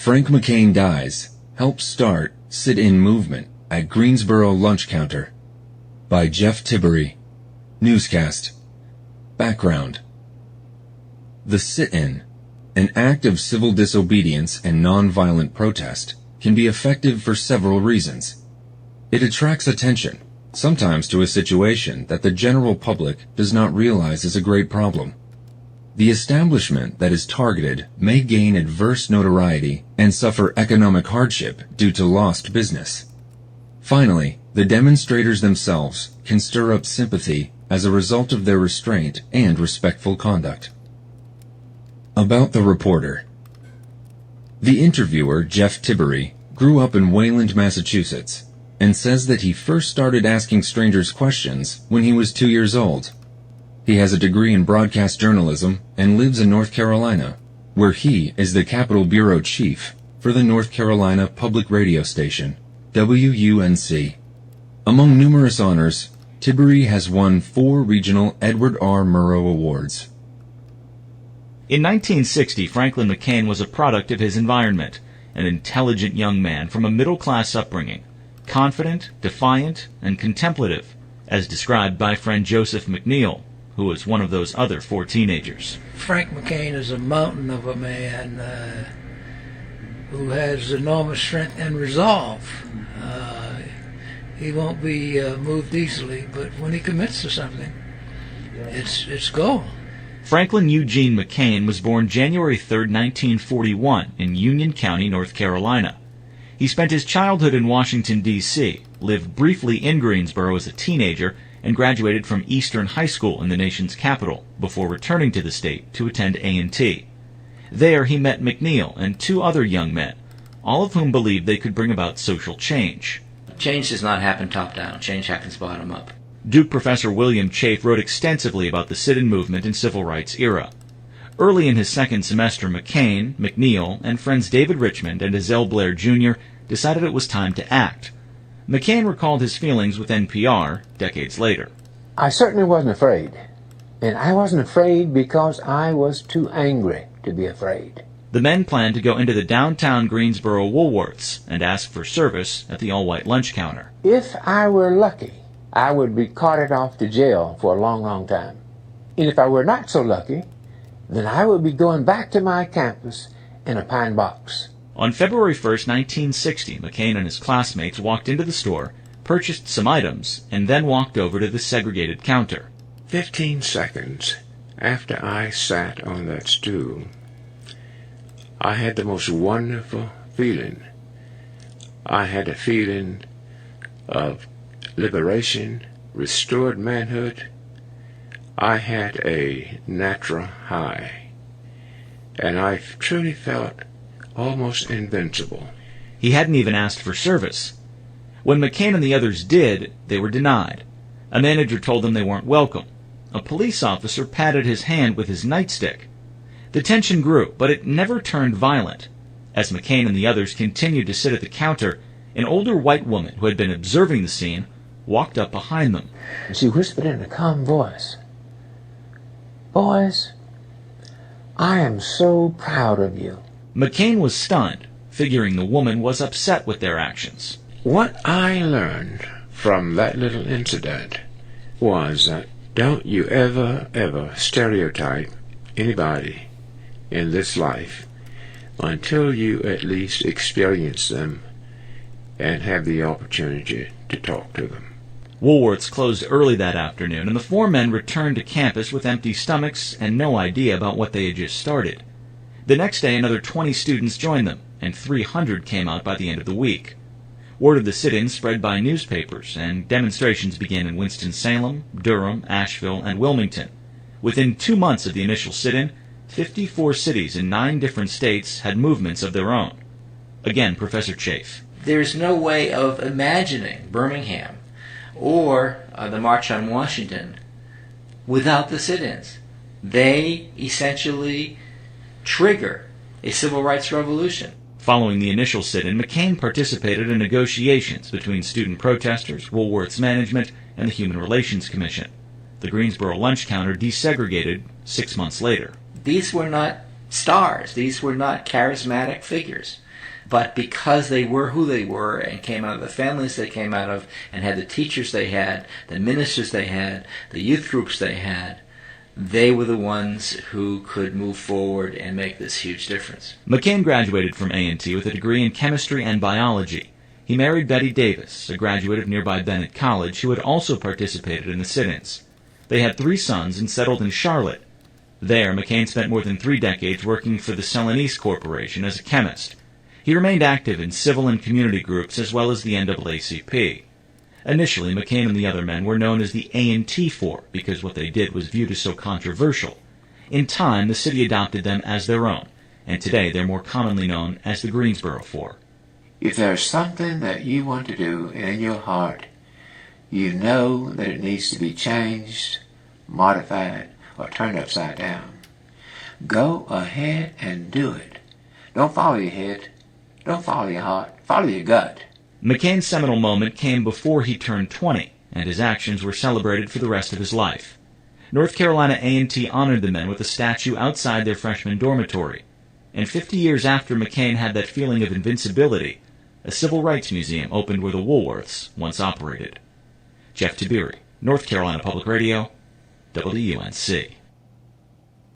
Frank McCain dies. Help start sit-in movement at Greensboro lunch counter. By Jeff Tiberi. Newscast. Background. The sit-in, an act of civil disobedience and nonviolent protest, can be effective for several reasons. It attracts attention, sometimes to a situation that the general public does not realize is a great problem. The establishment that is targeted may gain adverse notoriety and suffer economic hardship due to lost business. Finally, the demonstrators themselves can stir up sympathy as a result of their restraint and respectful conduct. About the reporter. The interviewer, Jeff Tiberi, grew up in Wayland, Massachusetts, and says that he first started asking strangers questions when he was 2 years old. He has a degree in broadcast journalism and lives in North Carolina, where he is the Capitol Bureau Chief for the North Carolina Public Radio Station, WUNC. Among numerous honors, Tiberi has won 4 regional Edward R. Murrow Awards. In 1960, Franklin McCain was a product of his environment, an intelligent young man from a middle-class upbringing, confident, defiant, and contemplative, as described by friend Joseph McNeil, who was one of those other 4 teenagers. Frank McCain is a mountain of a man who has enormous strength and resolve. He won't be moved easily, but when he commits to something, it's go. Franklin Eugene McCain was born January 3, 1941, in Union County, North Carolina. He spent his childhood in Washington, D.C., lived briefly in Greensboro as a teenager, and graduated from Eastern High School in the nation's capital before returning to the state to attend A&T. There he met McNeil and 2 other young men, all of whom believed they could bring about social change. Change does not happen top-down. Change happens bottom-up. Duke professor William Chafe wrote extensively about the sit-in movement in civil rights era. Early in his second semester, McCain, McNeil, and friends David Richmond and Ezell Blair Jr. decided it was time to act. McCain recalled his feelings with NPR decades later. I certainly wasn't afraid. And I wasn't afraid because I was too angry to be afraid. The men planned to go into the downtown Greensboro Woolworths and ask for service at the all-white lunch counter. If I were lucky, I would be carted off to jail for a long, long time. And if I were not so lucky, then I would be going back to my campus in a pine box. On February 1, 1960, McCain and his classmates walked into the store, purchased some items, and then walked over to the segregated counter. 15 seconds after I sat on that stool, I had the most wonderful feeling. I had a feeling of liberation, restored manhood. I had a natural high, and I truly felt almost invincible. He hadn't even asked for service. When McCain and the others did, they were denied. A manager told them they weren't welcome. A police officer patted his hand with his nightstick. The tension grew, but it never turned violent. As McCain and the others continued to sit at the counter, an older white woman who had been observing the scene walked up behind them. She whispered in a calm voice, "Boys, I am so proud of you." McCain was stunned, figuring the woman was upset with their actions. What I learned from that little incident was that don't you ever stereotype anybody in this life until you at least experience them and have the opportunity to talk to them. Woolworths closed early that afternoon, and the 4 men returned to campus with empty stomachs and no idea about what they had just started. The next day, another 20 students joined them, and 300 came out by the end of the week. Word of the sit-in spread by newspapers, and demonstrations began in Winston-Salem, Durham, Asheville, and Wilmington. Within 2 months of the initial sit-in, 54 cities in 9 different states had movements of their own. Again, Professor Chafe. There's no way of imagining Birmingham or the March on Washington without the sit-ins. They essentially trigger a civil rights revolution. Following the initial sit-in, McCain participated in negotiations between student protesters, Woolworths management, and the Human Relations Commission. The Greensboro lunch counter desegregated 6 months later. These were not stars. These were not charismatic figures. But because they were who they were and came out of the families they came out of and had the teachers they had, the ministers they had, the youth groups they had, they were the ones who could move forward and make this huge difference. McCain graduated from A&T with a degree in chemistry and biology. He married Betty Davis, a graduate of nearby Bennett College, who had also participated in the sit-ins. They had 3 sons and settled in Charlotte. There, McCain spent more than 3 decades working for the Celanese Corporation as a chemist. He remained active in civil and community groups as well as the NAACP. Initially, McCain and the other men were known as the A&T Four because what they did was viewed as so controversial. In time, the city adopted them as their own, and today they're more commonly known as the Greensboro Four. If there's something that you want to do in your heart, you know that it needs to be changed, modified, or turned upside down, go ahead and do it. Don't follow your head. Don't follow your heart. Follow your gut. McCain's seminal moment came before he turned 20, and his actions were celebrated for the rest of his life. North Carolina A&T honored the men with a statue outside their freshman dormitory. And 50 years after McCain had that feeling of invincibility, a civil rights museum opened where the Woolworths once operated. Jeff Tiberi, North Carolina Public Radio, WUNC.